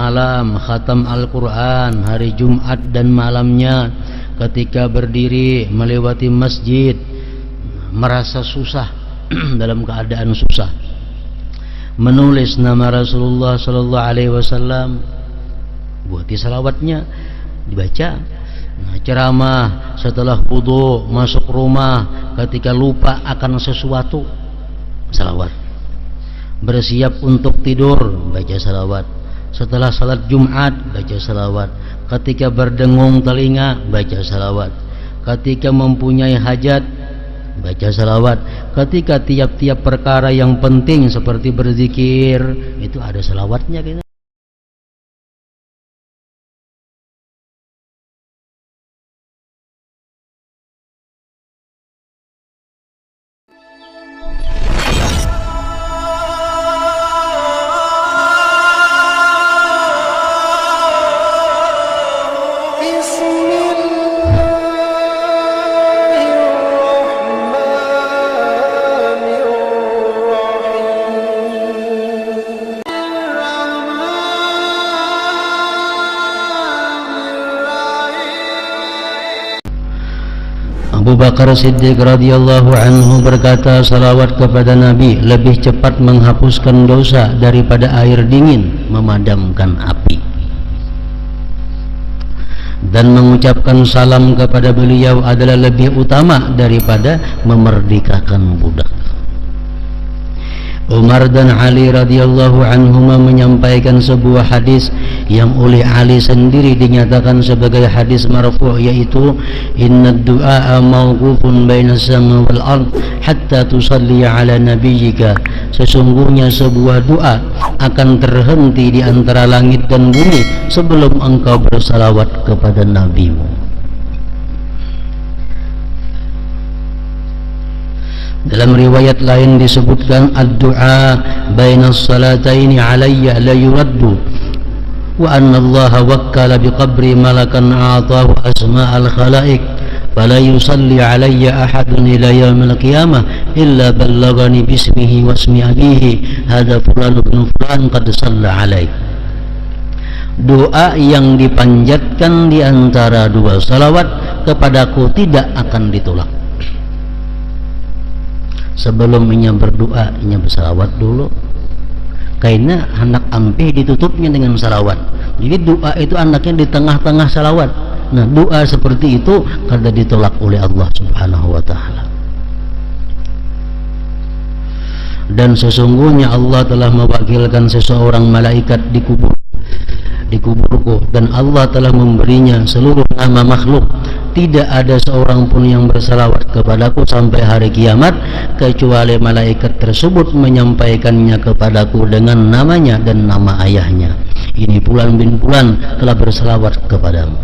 malam khatam Al-Quran, hari Jumat dan malamnya, ketika berdiri melewati masjid merasa susah dalam keadaan susah, menulis nama Rasulullah sallallahu alaihi wasallam, buati salawatnya dibaca. Nah, ceramah setelah wudu, masuk rumah, ketika lupa akan sesuatu, salawat. Bersiap untuk tidur, baca salawat. Setelah salat Jumat, baca salawat. Ketika berdengung telinga, baca salawat. Ketika mempunyai hajat, baca salawat. Ketika tiap-tiap perkara yang penting seperti berzikir, itu ada salawatnya gitu. Abu Bakar Siddiq radhiyallahu anhu berkata, salawat kepada Nabi lebih cepat menghapuskan dosa daripada air dingin memadamkan api. Dan mengucapkan salam kepada beliau adalah lebih utama daripada memerdekakan budak. Umar dan Ali radhiyallahu anhuma menyampaikan sebuah hadis yang oleh Ali sendiri dinyatakan sebagai hadis marfu', yaitu inna du'a mawqufun baina as-sama wal ard hatta tusalli ala nabiyyika. Sesungguhnya sebuah doa akan terhenti di antara langit dan bumi sebelum engkau bersalawat kepada nabimu. Dalam riwayat lain disebutkan ad-du'a bainas salataini alayya la yuraddu wa anna Allah wakkala biqabri malakan a'tahu asma'al khalaiq fala yusalli alayya ahadun ila yaumil qiyamah illa ballagani bismihi wa ismi abihi hadza fulan ibn fulan qad shalla alaik. Doa yang dipanjatkan di antara dua salawat kepadaku tidak akan ditolak. Sebelum inya berdoa, inya bersalawat dulu. Karena anak ampe ditutupnya dengan salawat. Jadi doa itu anaknya di tengah-tengah salawat. Nah, doa seperti itu kada ditolak oleh Allah Subhanahu wa taala. Dan sesungguhnya Allah telah mewakilkan seseorang malaikat di kuburku, dan Allah telah memberinya seluruh nama makhluk. Tidak ada seorang pun yang bersalawat kepadaku sampai hari kiamat kecuali malaikat tersebut menyampaikannya kepadaku dengan namanya dan nama ayahnya. Ini Fulan bin Fulan telah bersalawat kepadamu.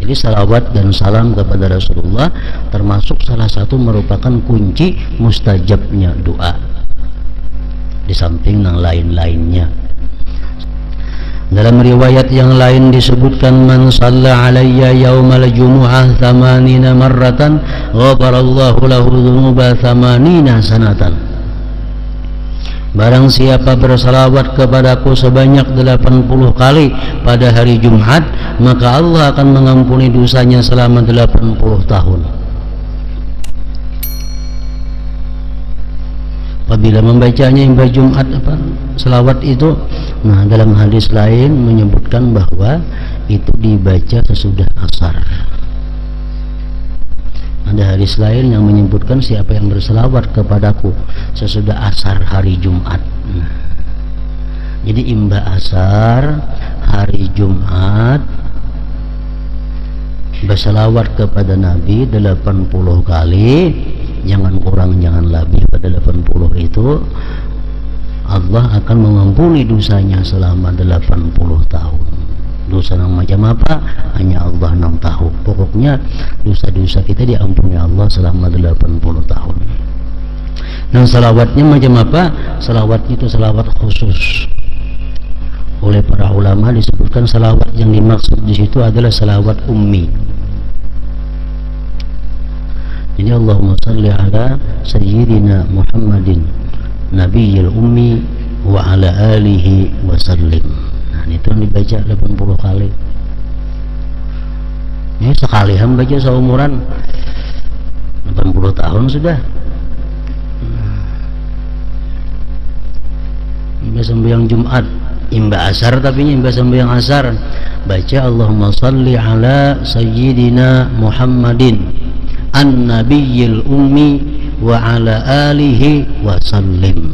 Jadi salawat dan salam kepada Rasulullah termasuk salah satu merupakan kunci mustajabnya doa, di samping yang lain-lainnya. Dalam riwayat yang lain disebutkan, man shalla alayya yaumal jumu'ah 80 marratan ghafarallahu lahu dzunuba 80 sanatan. Barang siapa bersalawat kepadaku sebanyak 80 kali pada hari Jumat, maka Allah akan mengampuni dosanya selama 80 tahun. Apabila membacanya yang Jumat selawat itu, nah dalam hadis lain menyebutkan bahwa itu dibaca sesudah asar. Ada hadis lain yang menyebutkan siapa yang berselawat kepadaku sesudah asar hari Jumat. Nah, jadi imba asar hari Jumat berselawat kepada Nabi 80 kali, jangan kurang jangan lebih. Pada 80 itu Allah akan mengampuni dosanya selama 80 tahun. Dosa yang macam apa? Hanya Allah yang tahu. Pokoknya dosa-dosa kita diampuni Allah selama 80 tahun. Dan salawatnya macam apa? Salawatnya itu salawat khusus. Oleh para ulama disebutkan salawat yang dimaksud di situ adalah salawat ummi. Jadi Allahumma salli ala sayyidina Muhammadin nabiyil ummi wa ala alihi wa sallim. Nah, itu dibaca 80 kali. Ini sekali baca seumuran 80 tahun sudah. Imba sembahyang Jumat, imba asar, tapi imba sembahyang asar baca Allahumma salli ala sayyidina Muhammadin an-nabiyil ummi wa ala alihi wa sallim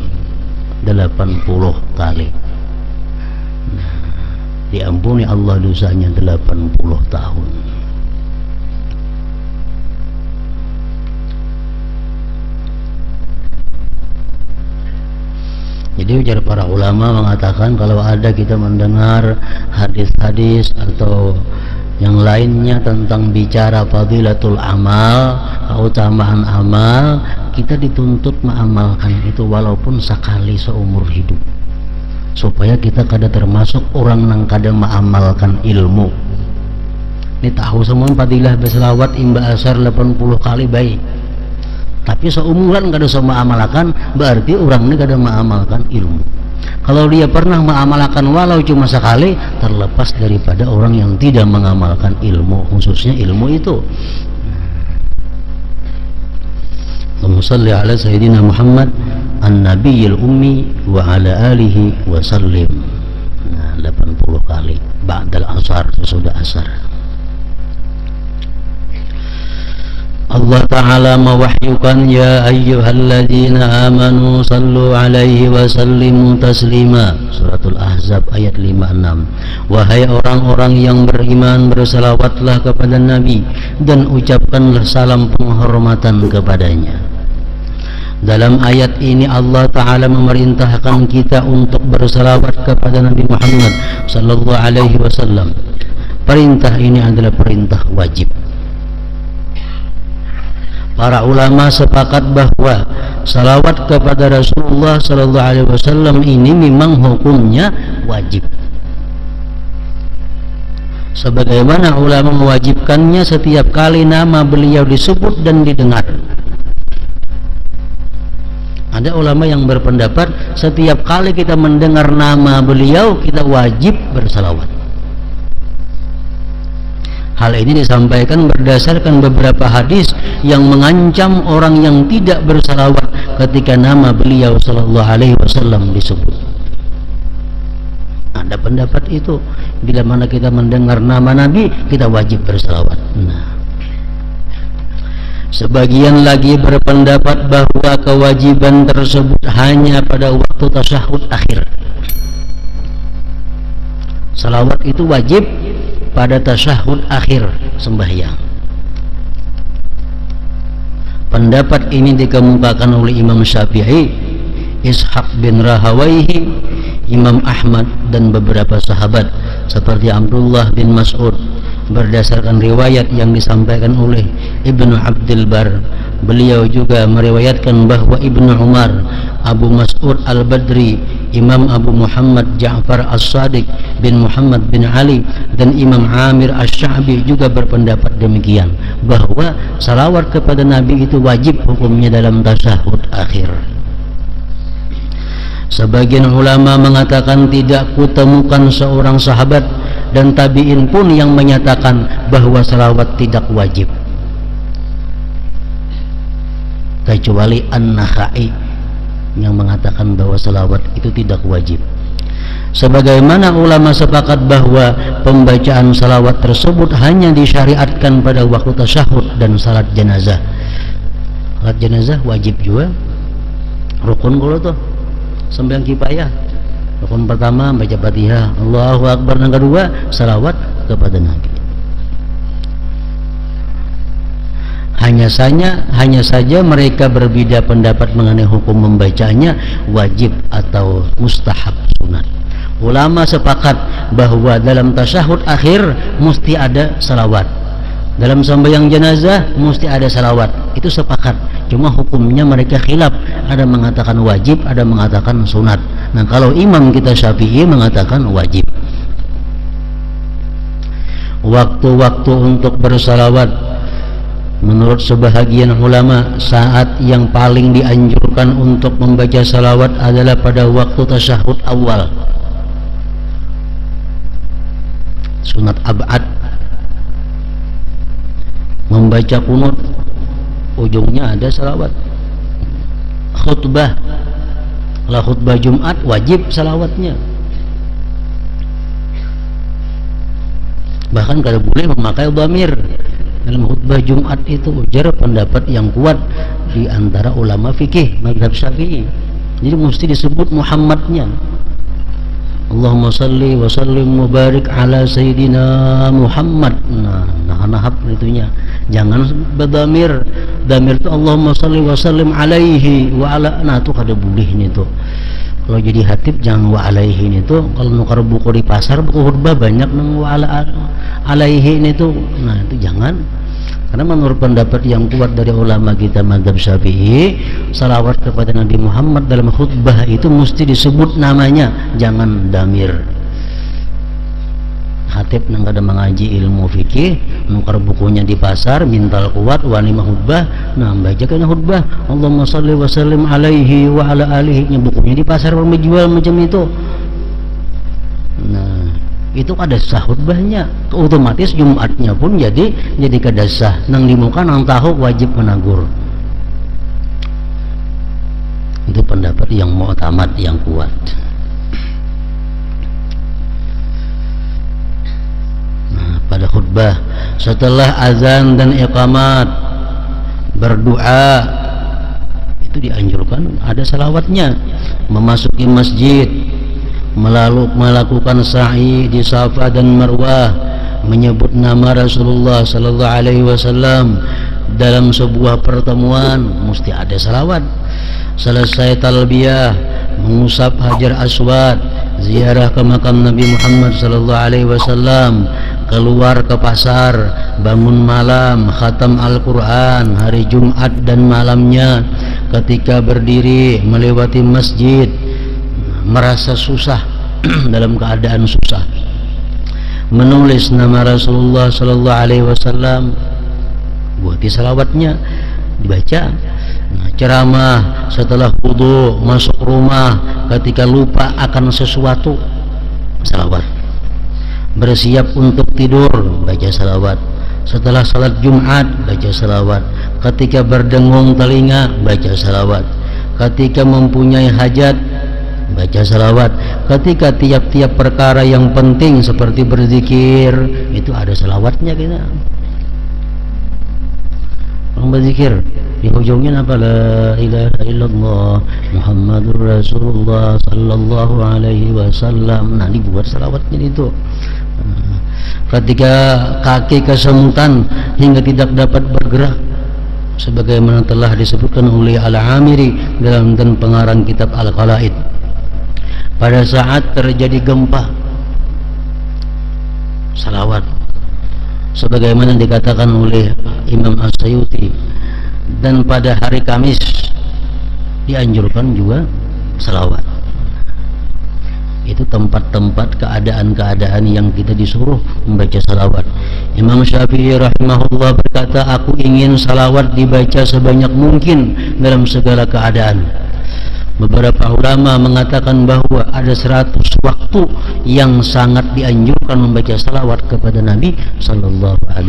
80 kali. Diampuni Allah dosanya 80 tahun. Jadi ujar para ulama mengatakan kalau ada kita mendengar hadis-hadis atau yang lainnya tentang bicara fadilatul amal, keutamaan amal, kita dituntut mengamalkan itu walaupun sekali seumur hidup, supaya kita kada termasuk orang yang kada mengamalkan ilmu. Ini tahu semua fadilah berselawat imba asar 80 kali baik, tapi seumuran kada sama amalkan, berarti orang ini kada mengamalkan ilmu. Kalau dia pernah mengamalkan walau cuma sekali, terlepas daripada orang yang tidak mengamalkan ilmu, khususnya ilmu itu. Allahumma salli ala sayyidina Muhammad an-nabiyil ummi wa ala alihi wa sallim. Nah, 80 kali ba'dal asar, sesudah asar. Allah Ta'ala mewahyukan ya ayyuhalladzina amanu sallu alaihi wa sallimu taslima. Suratul Ahzab ayat 56. Wahai orang-orang yang beriman, bersalawatlah kepada Nabi dan ucapkanlah salam penghormatan kepadanya. Dalam ayat ini Allah Ta'ala memerintahkan kita untuk bersalawat kepada Nabi Muhammad sallallahu alaihi wasallam. Perintah ini adalah perintah wajib. Para ulama sepakat bahwa salawat kepada Rasulullah sallallahu alaihi wasallam ini memang hukumnya wajib. Sebagaimana ulama mewajibkannya setiap kali nama beliau disebut dan didengar. Ada ulama yang berpendapat setiap kali kita mendengar nama beliau kita wajib bersalawat. Hal ini disampaikan berdasarkan beberapa hadis yang mengancam orang yang tidak bersalawat ketika nama beliau sallallahu alaihi wasallam disebut. Ada pendapat itu, bila mana kita mendengar nama Nabi kita wajib bersalawat. Nah, sebagian lagi berpendapat bahwa kewajiban tersebut hanya pada waktu tasyahud akhir. Salawat itu wajib pada tasyahud akhir sembahyang. Pendapat ini dikemukakan oleh Imam Syafi'i, Ishaq bin Rahawayhi, Imam Ahmad dan beberapa sahabat seperti Abdullah bin Mas'ud. Berdasarkan riwayat yang disampaikan oleh Ibnu Abdul Bar, beliau juga meriwayatkan bahwa Ibnu Umar, Abu Mas'ud Al-Badri, Imam Abu Muhammad Ja'far As-Sadiq bin Muhammad bin Ali dan Imam Amir Asy-Sya'bi juga berpendapat demikian, bahwa salawat kepada Nabi itu wajib hukumnya dalam tasyahud akhir. Sebagian ulama mengatakan tidak kutemukan seorang sahabat dan tabi'in pun yang menyatakan bahwa salawat tidak wajib, kecuali An-Nakhai yang mengatakan bahwa salawat itu tidak wajib. Sebagaimana ulama sepakat bahwa pembacaan salawat tersebut hanya disyariatkan pada waktu tasyahud dan salat jenazah. Salat jenazah wajib juga, rukun kalau tuh sembahyang kifayah. Rukun pertama baca Fatihah, Allahu Akbar, yang kedua salawat kepada Nabi. Hanya saja mereka berbeda pendapat mengenai hukum membacanya wajib atau mustahab sunat. Ulama sepakat bahwa dalam tasyahud akhir mesti ada salawat, dalam sembahyang jenazah mesti ada salawat, itu sepakat. Cuma hukumnya mereka khilaf, ada mengatakan wajib, ada mengatakan sunat. Nah, kalau imam kita Syafi'i mengatakan wajib. Waktu-waktu untuk bersalawat Menurut sebahagian ulama, saat yang paling dianjurkan untuk membaca salawat adalah pada waktu tasyahud awal, sunat ab'ad. Membaca kunut, ujungnya ada salawat. Khutbah, kalau khutbah Jumat wajib salawatnya. Bahkan kada boleh memakai dhamir dalam khutbah Jumat itu, ujar pendapat yang kuat di antara ulama fikih mazhab Syafi'i. Jadi mesti disebut Muhammadnya. Allahumma salli wa sallim mubarik ala sayyidina Muhammad. Nah itunya. Jangan berdamir. Damir itu Allahumma salli wa sallim alaihi wa ala. Nah itu kada boleh nih tuh. Kalau jadi hatib jangan wa alaihi ini tuh. Kalau nukar buku di pasar, buku khutbah banyak nang wa ala alaihi ini tuh. Nah itu jangan. Karena menurut pendapat yang kuat dari ulama kita mazhab Syafi'i, salawat kepada Nabi Muhammad dalam khutbah itu mesti disebut namanya, jangan damir. Hatib nang kada mengaji ilmu fikih, nukar bukunya di pasar, mintal kuat wani khutbah, nah baca kena khutbah Allahumma shalli wa sallim alaihi wa ala alihi, bukunya di pasar menjual macam itu. Nah itu kada sah khutbahnya, otomatis Jumatnya pun jadi kada sah. Nang di muka nang tahu wajib menagur. Itu pendapat yang mu'tamad yang kuat. Nah, pada khutbah setelah azan dan iqamat berdoa itu dianjurkan ada salawatnya. Memasuki masjid, melakukan sa'i di Safa dan Marwah, menyebut nama Rasulullah sallallahu alaihi wasallam dalam sebuah pertemuan mesti ada salawat. Selesai talbiyah, mengusap Hajar Aswad, ziarah ke makam Nabi Muhammad sallallahu alaihi wasallam, keluar ke pasar, bangun malam, khatam Al-Quran hari Jumat dan malamnya, ketika berdiri melewati masjid, merasa susah dalam keadaan susah, menulis nama Rasulullah sallallahu alaihi wasallam, buati salawatnya dibaca. Nah, ceramah setelah wudu, masuk rumah ketika lupa akan sesuatu, salawat. Bersiap untuk tidur, baca salawat. Setelah salat Jumat, baca salawat. Ketika berdengung telinga, baca salawat. Ketika mempunyai hajat, baca salawat. Ketika tiap-tiap perkara yang penting seperti berzikir, itu ada salawatnya kita. Orang berzikir di ujungnya apa? La ilaha illallah Muhammadur Rasulullah sallallahu alaihi wasallam. Nah dibuat salawatnya itu. Ketika kaki kesemutan hingga tidak dapat bergerak, sebagaimana telah disebutkan oleh Al-Amiri dalam pengarang kitab Al-Qala'id. Pada saat terjadi gempa, salawat sebagaimana dikatakan oleh Imam As-Sayuti. Dan pada hari Kamis dianjurkan juga salawat. Itu tempat-tempat keadaan-keadaan yang kita disuruh membaca salawat. Imam Syafi'i rahimahullah berkata, aku ingin salawat dibaca sebanyak mungkin dalam segala keadaan. Beberapa ulama mengatakan bahwa ada 100 waktu yang sangat dianjurkan membaca salawat kepada Nabi sallallahu alaihi wasallam.